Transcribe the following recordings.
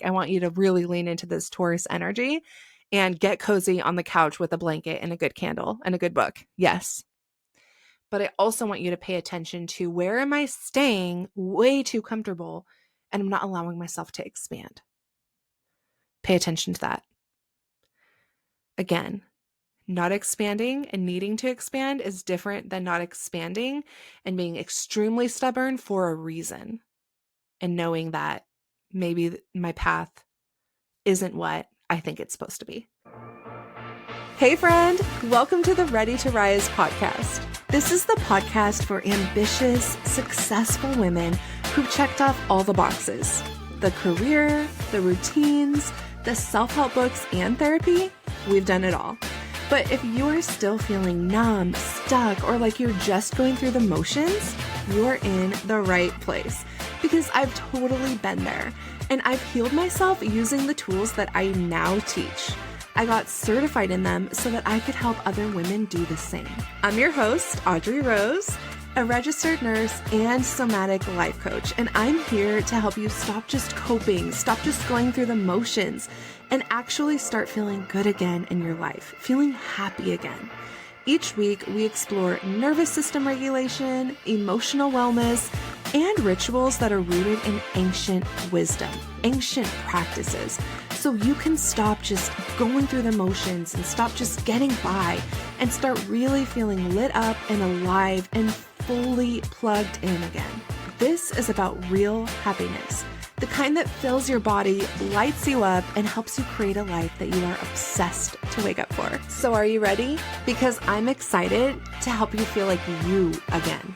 I want you to really lean into this Taurus energy and get cozy on the couch with a blanket and a good candle and a good book. Yes. But I also want you to pay attention to where am I staying way too comfortable and I'm not allowing myself to expand. Pay attention to that. Again, not expanding and needing to expand is different than not expanding and being extremely stubborn for a reason and knowing that maybe my path isn't what I think it's supposed to be. Hey friend, welcome to the Ready to Rise podcast. This is the podcast for ambitious, successful women who've checked off all the boxes. The career, the routines, the self-help books, and therapy. We've done it all. But if you are still feeling numb, stuck, or like you're just going through the motions, you're in the right place. Because I've totally been there. And I've healed myself using the tools that I now teach. I got certified in them so that I could help other women do the same. I'm your host, Audrey Rose, a registered nurse and somatic life coach, and I'm here to help you stop just coping, stop just going through the motions, and actually start feeling good again in your life, feeling happy again. Each week, we explore nervous system regulation, emotional wellness, and rituals that are rooted in ancient wisdom, ancient practices, so you can stop just going through the motions and stop just getting by and start really feeling lit up and alive and fully plugged in again. This is about real happiness, the kind that fills your body, lights you up, and helps you create a life that you are obsessed to wake up for. So are you ready? Because I'm excited to help you feel like you again.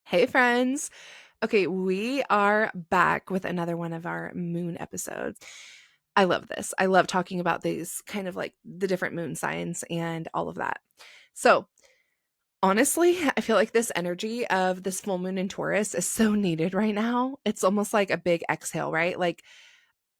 Hey friends. Okay, we are back with another one of our moon episodes. I love this. I love talking about these kind of like the different moon signs and all of that. So honestly, I feel like this energy of this full moon in Taurus is so needed right now. It's almost like a big exhale, right? Like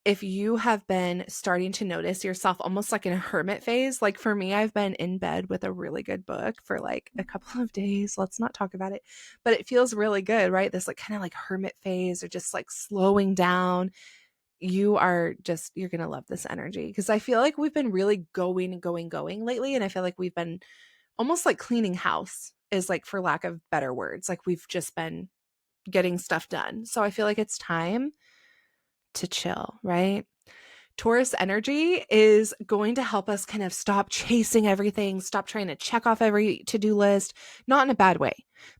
if you have been starting to notice yourself almost like in a hermit phase, like for me, I've been in bed with a really good book for like a couple of days. Let's not talk about it, but it feels really good, right? This like kind of like hermit phase or just like slowing down. You're going to love this energy because I feel like we've been really going lately. And I feel like we've been almost like cleaning house is like, for lack of better words, like we've just been getting stuff done. So I feel like it's time to chill, right? Taurus energy is going to help us kind of stop chasing everything, stop trying to check off every to-do list, not in a bad way,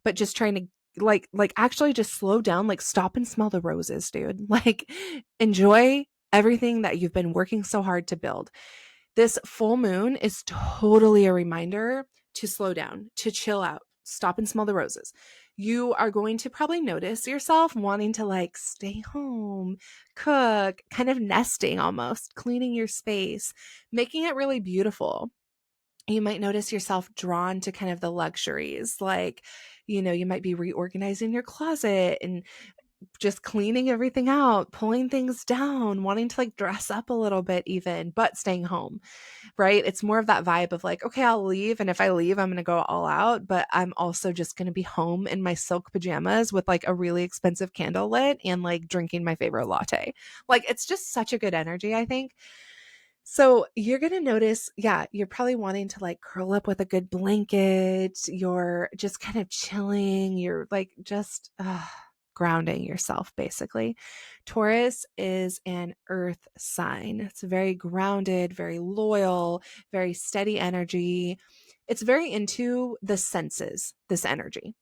but just trying to like actually just slow down, like stop and smell the roses, dude. Like enjoy everything that you've been working so hard to build. This full moon is totally a reminder to slow down, to chill out, stop and smell the roses. You are going to probably notice yourself wanting to like stay home, cook, kind of nesting almost, cleaning your space, making it really beautiful. You might notice yourself drawn to kind of the luxuries, like, you might be reorganizing your closet and just cleaning everything out, pulling things down, wanting to like dress up a little bit even, but staying home, right? It's more of that vibe of like, okay, I'll leave. And if I leave, I'm going to go all out, but I'm also just going to be home in my silk pajamas with like a really expensive candle lit and like drinking my favorite latte. Like it's just such a good energy, I think. So you're going to notice, you're probably wanting to like curl up with a good blanket. You're just kind of chilling. You're like just grounding yourself, basically. Taurus is an earth sign. It's very grounded, very loyal, very steady energy. It's very into the senses, this energy.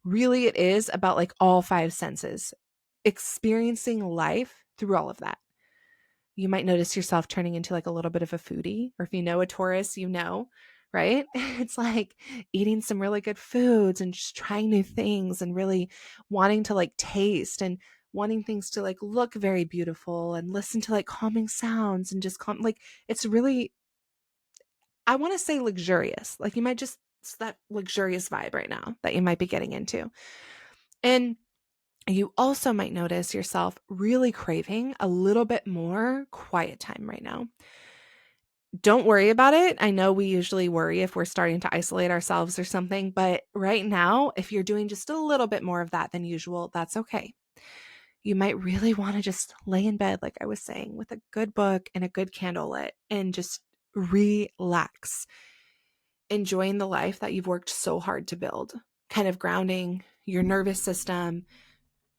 Really, it is about like all five senses, experiencing life through all of that. You might notice yourself turning into like a little bit of a foodie, or if you know a Taurus, right? It's like eating some really good foods and just trying new things and really wanting to like taste and wanting things to like look very beautiful and listen to like calming sounds and just like it's really, I want to say luxurious. Like you might just, it's that luxurious vibe right now that you might be getting into. And you also might notice yourself really craving a little bit more quiet time right now. Don't worry about it. I know we usually worry if we're starting to isolate ourselves or something, but right now, if you're doing just a little bit more of that than usual, that's okay. you might really want to just lay in bed, like I was saying, with a good book and a good candle lit and just relax, enjoying the life that you've worked so hard to build, kind of grounding your nervous system,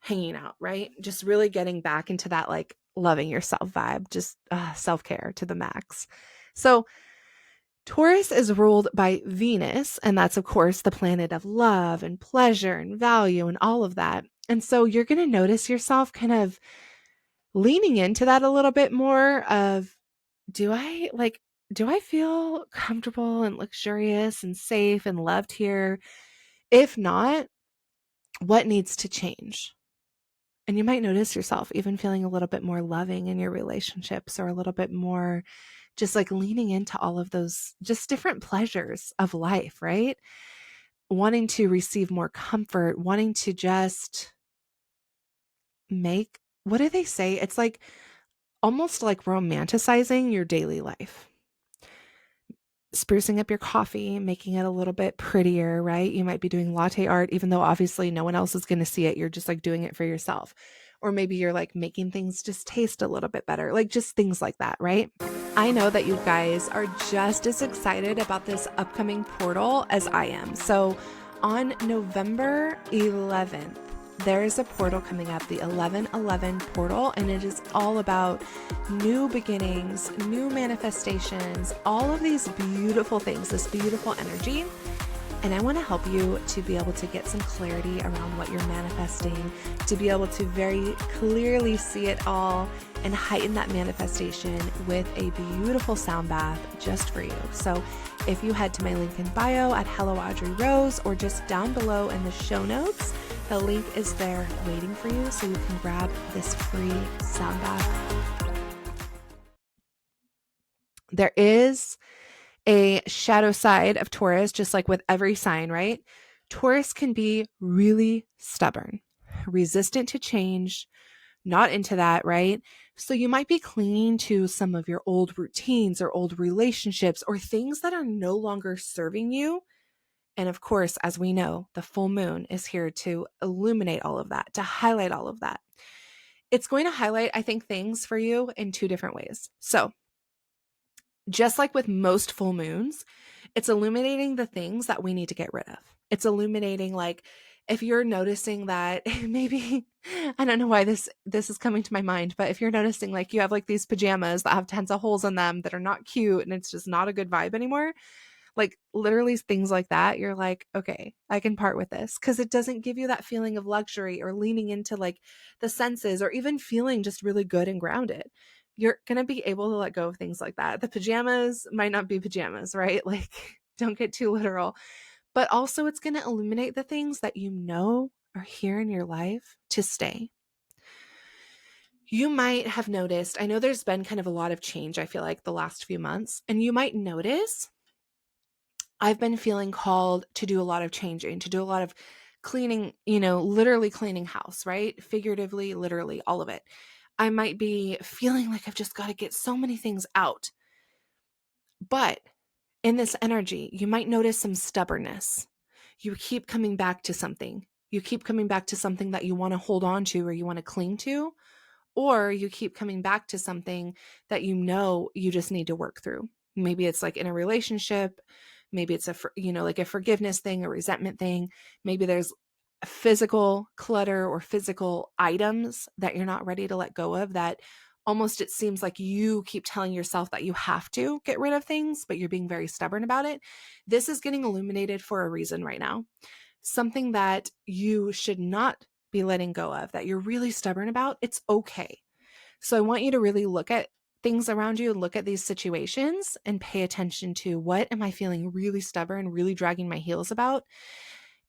hanging out, right? Just really getting back into that like loving yourself vibe, just self-care to the max. So Taurus is ruled by Venus, and that's, of course, the planet of love and pleasure and value and all of that. And so you're going to notice yourself kind of leaning into that a little bit more of, do I like, do I feel comfortable and luxurious and safe and loved here? If not, what needs to change? And you might notice yourself even feeling a little bit more loving in your relationships, or a little bit more just like leaning into all of those just different pleasures of life, right? Wanting to receive more comfort, wanting to just make, what do they say? It's like almost like romanticizing your daily life. Sprucing up your coffee, making it a little bit prettier, right? You might be doing latte art, even though obviously no one else is going to see it. You're just like doing it for yourself. Or maybe you're like making things just taste a little bit better, like just things like that, right? I know that you guys are just as excited about this upcoming portal as I am. So on November 11th, there is a portal coming up, the 1111 portal, and it is all about new beginnings, new manifestations, all of these beautiful things, this beautiful energy. And I want to help you to be able to get some clarity around what you're manifesting, to be able to very clearly see it all and heighten that manifestation with a beautiful sound bath just for you. So if you head to my link in bio at Hello Audrey Rose, or just down below in the show notes, the link is there waiting for you so you can grab this free sound bath. There is a shadow side of Taurus, just like with every sign, right? Taurus can be really stubborn, resistant to change, not into that, right? So you might be clinging to some of your old routines or old relationships or things that are no longer serving you. And of course, as we know, the full moon is here to illuminate all of that, to highlight all of that. It's going to highlight, I think, things for you in two different ways. So just like with most full moons, it's illuminating the things that we need to get rid of. It's illuminating, like, if you're noticing that maybe, I don't know why this is coming to my mind, but if you're noticing like you have like these pajamas that have tons of holes in them that are not cute and it's just not a good vibe anymore, like literally things like that, you're like, okay, I can part with this, because it doesn't give you that feeling of luxury or leaning into like the senses or even feeling just really good and grounded. You're going to be able to let go of things like that. The pajamas might not be pajamas, right? Like, don't get too literal. But also, it's going to illuminate the things that you know are here in your life to stay. You might have noticed, I know there's been kind of a lot of change, I feel like, the last few months, and you might notice I've been feeling called to do a lot of changing, to do a lot of cleaning, literally cleaning house, right? Figuratively, literally, all of it. I might be feeling like I've just got to get so many things out. But in this energy, you might notice some stubbornness. You keep coming back to something. You keep coming back to something that you want to hold on to or you want to cling to, or you keep coming back to something that you just need to work through. Maybe it's like in a relationship, maybe it's like a forgiveness thing, a resentment thing. Maybe there's physical clutter or physical items that you're not ready to let go of, that almost it seems like you keep telling yourself that you have to get rid of things, but you're being very stubborn about it. This is getting illuminated for a reason right now. Something that you should not be letting go of, that you're really stubborn about, it's okay. So I want you to really look at things around you, look at these situations, and pay attention to, what am I feeling really stubborn, really dragging my heels about?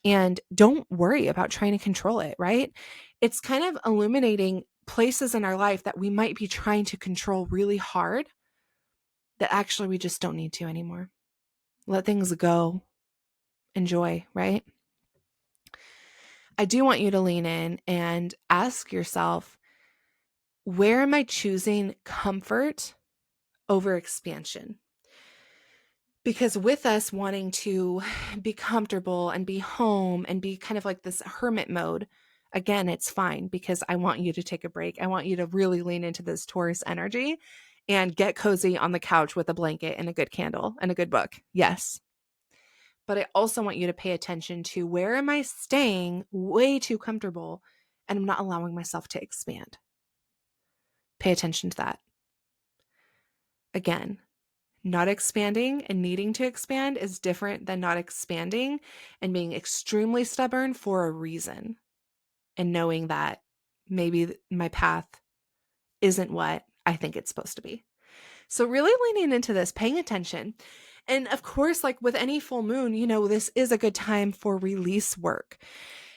And don't worry about trying to control it, right? It's kind of illuminating places in our life that we might be trying to control really hard, that actually we just don't need to anymore. Let things go. Enjoy, right? I do want you to lean in and ask yourself, where am I choosing comfort over expansion? Because with us wanting to be comfortable and be home and be kind of like this hermit mode Again, it's fine because I want you to take a break. I want you to really lean into this Taurus energy and get cozy on the couch with a blanket and a good candle and a good book. Yes. But I also want you to pay attention to where am I staying way too comfortable and I'm not allowing myself to expand. Pay attention to that. Again, not expanding and needing to expand is different than not expanding and being extremely stubborn for a reason and knowing that maybe my path isn't what I think it's supposed to be. So really leaning into this, paying attention. And of course, like with any full moon, this is a good time for release work.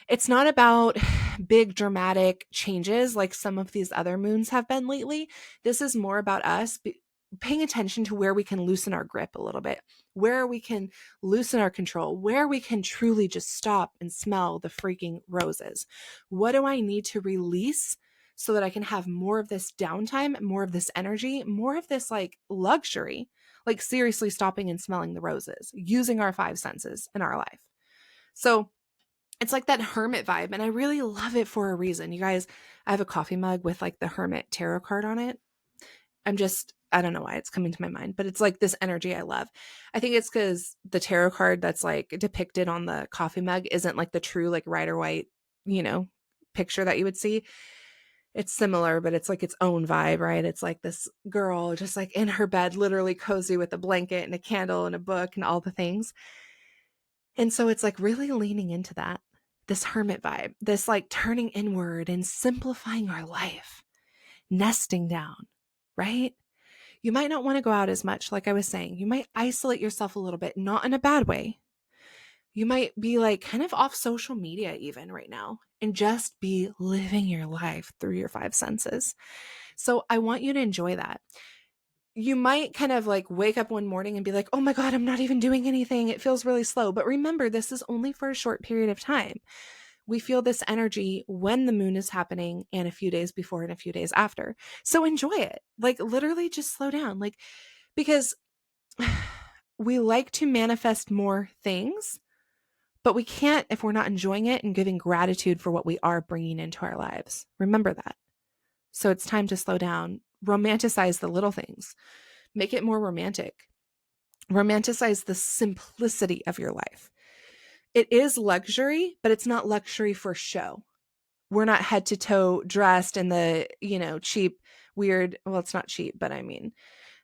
It's not about big dramatic changes like some of these other moons have been lately. This is more about us paying attention to where we can loosen our grip a little bit, where we can loosen our control, where we can truly just stop and smell the freaking roses. What do I need to release so that I can have more of this downtime, more of this energy, more of this like luxury, like seriously stopping and smelling the roses, using our five senses in our life. So it's like that hermit vibe, and I really love it for a reason. You guys, I have a coffee mug with like the hermit tarot card on it. I don't know why it's coming to my mind, but it's like this energy I love. I think it's because the tarot card that's like depicted on the coffee mug isn't like the true like Rider White, picture that you would see. It's similar, but it's like its own vibe, right? It's like this girl just like in her bed, literally cozy with a blanket and a candle and a book and all the things. And so it's like really leaning into that, this hermit vibe, this like turning inward and simplifying our life, nesting down, right? You might not want to go out as much, like I was saying. You might isolate yourself a little bit, not in a bad way. You might be like kind of off social media even right now and just be living your life through your five senses. So I want you to enjoy that. You might kind of like wake up one morning and be like, oh my God, I'm not even doing anything. It feels really slow. But remember, this is only for a short period of time. We feel this energy when the moon is happening and a few days before and a few days after. So enjoy it. Like literally just slow down. Like, because we like to manifest more things, but we can't if we're not enjoying it and giving gratitude for what we are bringing into our lives. Remember that. So it's time to slow down, romanticize the little things, make it more romantic, romanticize the simplicity of your life. It is luxury, but it's not luxury for show. We're not head to toe dressed in the, cheap, weird, well, it's not cheap, but I mean,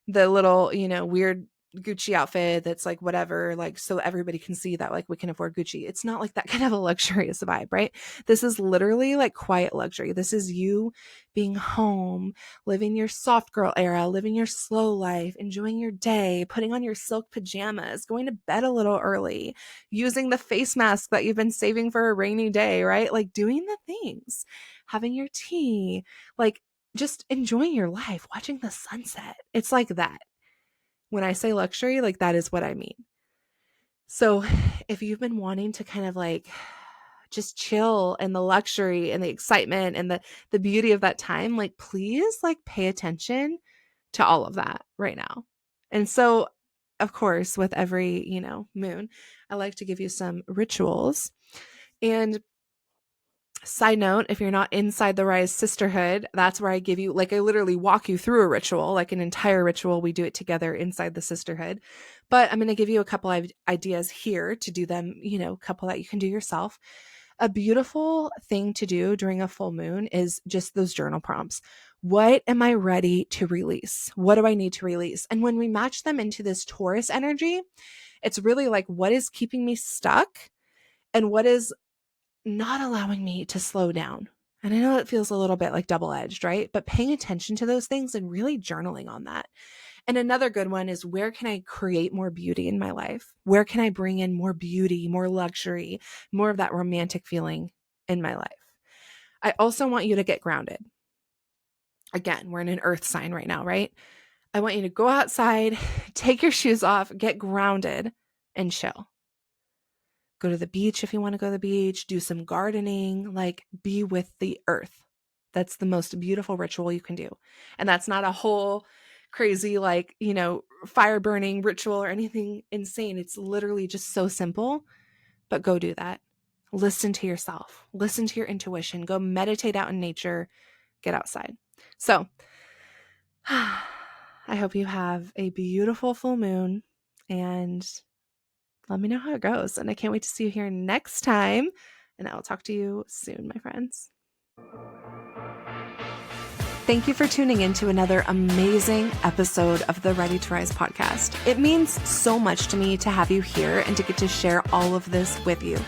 the little, weird Gucci outfit that's like whatever, like so everybody can see that like we can afford Gucci. It's not like that kind of a luxurious vibe, right? This is literally like quiet luxury. This is you being home, living your soft girl era, living your slow life, enjoying your day, putting on your silk pajamas, going to bed a little early, using the face mask that you've been saving for a rainy day, right? Like doing the things, having your tea, like just enjoying your life, watching the sunset. It's like that. When I say luxury, like that is what I mean. So if you've been wanting to kind of like just chill and the luxury and the excitement and the beauty of that time, like please like pay attention to all of that right now. And so of course, with every, moon, I like to give you some rituals. And side note, if you're not inside the Rise Sisterhood, that's where I give you, like, I literally walk you through a ritual, like an entire ritual. We do it together inside the sisterhood. But I'm going to give you a couple of ideas here to do them, a couple that you can do yourself. A beautiful thing to do during a full moon is just those journal prompts. What am I ready to release? What do I need to release? And when we match them into this Taurus energy, it's really like, what is keeping me stuck and what is not allowing me to slow down. And I know it feels a little bit like double-edged, right? But paying attention to those things and really journaling on that. And another good one is, where can I create more beauty in my life? Where can I bring in more beauty, more luxury, more of that romantic feeling in my life? I also want you to get grounded. Again, we're in an earth sign right now, right? I want you to go outside, take your shoes off, get grounded, and chill. Go to the beach if you want to go to the beach, do some gardening, like be with the earth. That's the most beautiful ritual you can do. And that's not a whole crazy, like, fire burning ritual or anything insane. It's literally just so simple, but go do that. Listen to yourself. Listen to your intuition. Go meditate out in nature. Get outside. So I hope you have a beautiful full moon, and let me know how it goes. And I can't wait to see you here next time. And I will talk to you soon, my friends. Thank you for tuning in to another amazing episode of the Ready to Rise podcast. It means so much to me to have you here and to get to share all of this with you.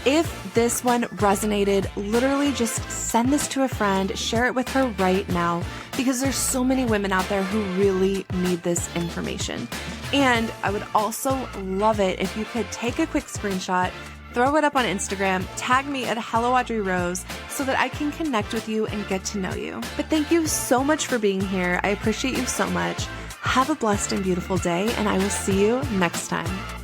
If this one resonated, literally just send this to a friend, share it with her right now, because there's so many women out there who really need this information. And I would also love it if you could take a quick screenshot, throw it up on Instagram, tag me at Hello Audrey Rose so that I can connect with you and get to know you. But thank you so much for being here. I appreciate you so much. Have a blessed and beautiful day, and I will see you next time.